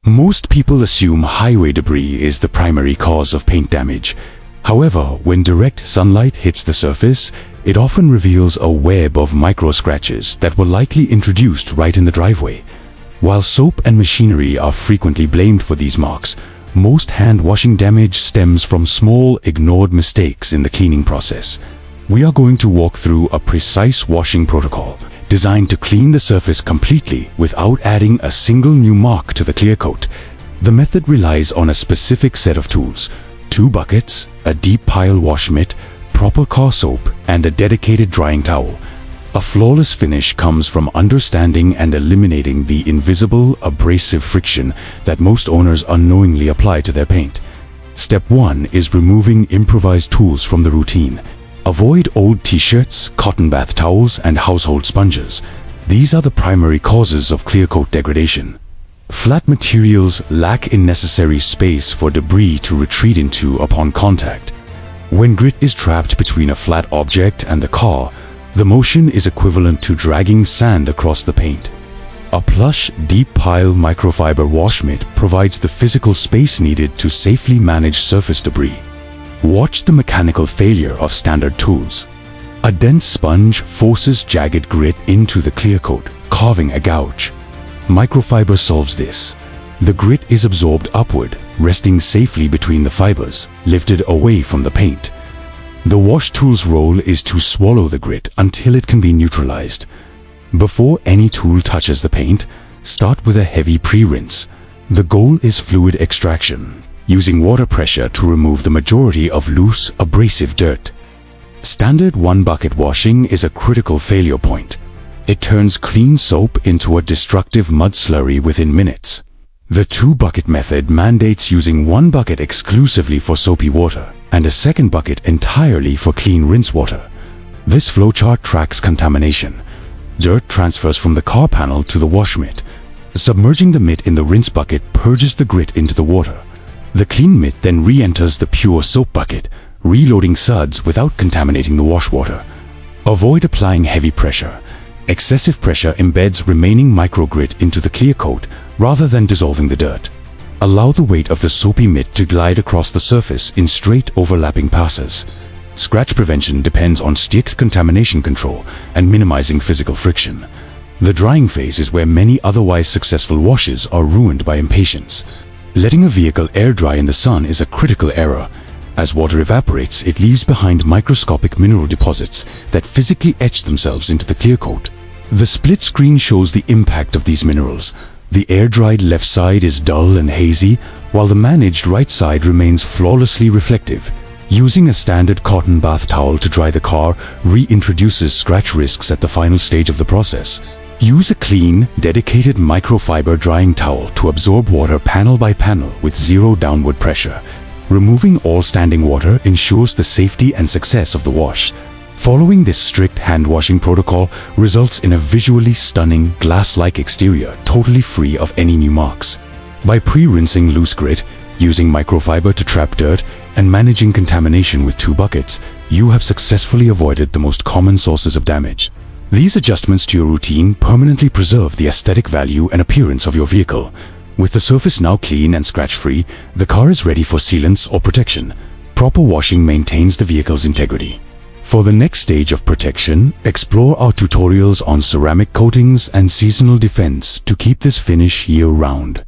Most people assume highway debris is the primary cause of paint damage. However, when direct sunlight hits the surface, it often reveals a web of micro scratches that were likely introduced right in the driveway. While soap and machinery are frequently blamed for these marks, most hand washing damage stems from small, ignored mistakes in the cleaning process. We are going to walk through a precise washing protocol designed to clean the surface completely without adding a single new mark to the clear coat. The method relies on a specific set of tools: 2 buckets, a deep pile wash mitt, proper car soap, and a dedicated drying towel. A flawless finish comes from understanding and eliminating the invisible, abrasive friction that most owners unknowingly apply to their paint. Step 1 is removing improvised tools from the routine. Avoid old t-shirts, cotton bath towels, and household sponges. These are the primary causes of clear coat degradation. Flat materials lack in necessary space for debris to retreat into upon contact. When grit is trapped between a flat object and the car, the motion is equivalent to dragging sand across the paint. A plush, deep pile microfiber wash mitt provides the physical space needed to safely manage surface debris. Watch the mechanical failure of standard tools. A dense sponge forces jagged grit into the clear coat, carving a gouge. Microfiber solves this. The grit is absorbed upward, resting safely between the fibers, lifted away from the paint. The wash tool's role is to swallow the grit until it can be neutralized. Before any tool touches the paint, start with a heavy pre-rinse. The goal is fluid extraction, using water pressure to remove the majority of loose, abrasive dirt. Standard 1-bucket washing is a critical failure point. It turns clean soap into a destructive mud slurry within minutes. The 2-bucket method mandates using 1 bucket exclusively for soapy water and a 2nd bucket entirely for clean rinse water. This flowchart tracks contamination. Dirt transfers from the car panel to the wash mitt. Submerging the mitt in the rinse bucket purges the grit into the water. The clean mitt then re-enters the pure soap bucket, reloading suds without contaminating the wash water. Avoid applying heavy pressure. Excessive pressure embeds remaining microgrit into the clear coat rather than dissolving the dirt. Allow the weight of the soapy mitt to glide across the surface in straight overlapping passes. Scratch prevention depends on strict contamination control and minimizing physical friction. The drying phase is where many otherwise successful washes are ruined by impatience. Letting a vehicle air dry in the sun is a critical error. As water evaporates, it leaves behind microscopic mineral deposits that physically etch themselves into the clear coat. The split screen shows the impact of these minerals. The air-dried left side is dull and hazy, while the managed right side remains flawlessly reflective. Using a standard cotton bath towel to dry the car reintroduces scratch risks at the final stage of the process. Use a clean, dedicated microfiber drying towel to absorb water panel by panel with 0 downward pressure. Removing all standing water ensures the safety and success of the wash. Following this strict hand-washing protocol results in a visually stunning, glass-like exterior totally free of any new marks. By pre-rinsing loose grit, using microfiber to trap dirt, and managing contamination with 2 buckets, you have successfully avoided the most common sources of damage. These adjustments to your routine permanently preserve the aesthetic value and appearance of your vehicle. With the surface now clean and scratch-free, the car is ready for sealants or protection. Proper washing maintains the vehicle's integrity. For the next stage of protection, explore our tutorials on ceramic coatings and seasonal defense to keep this finish year-round.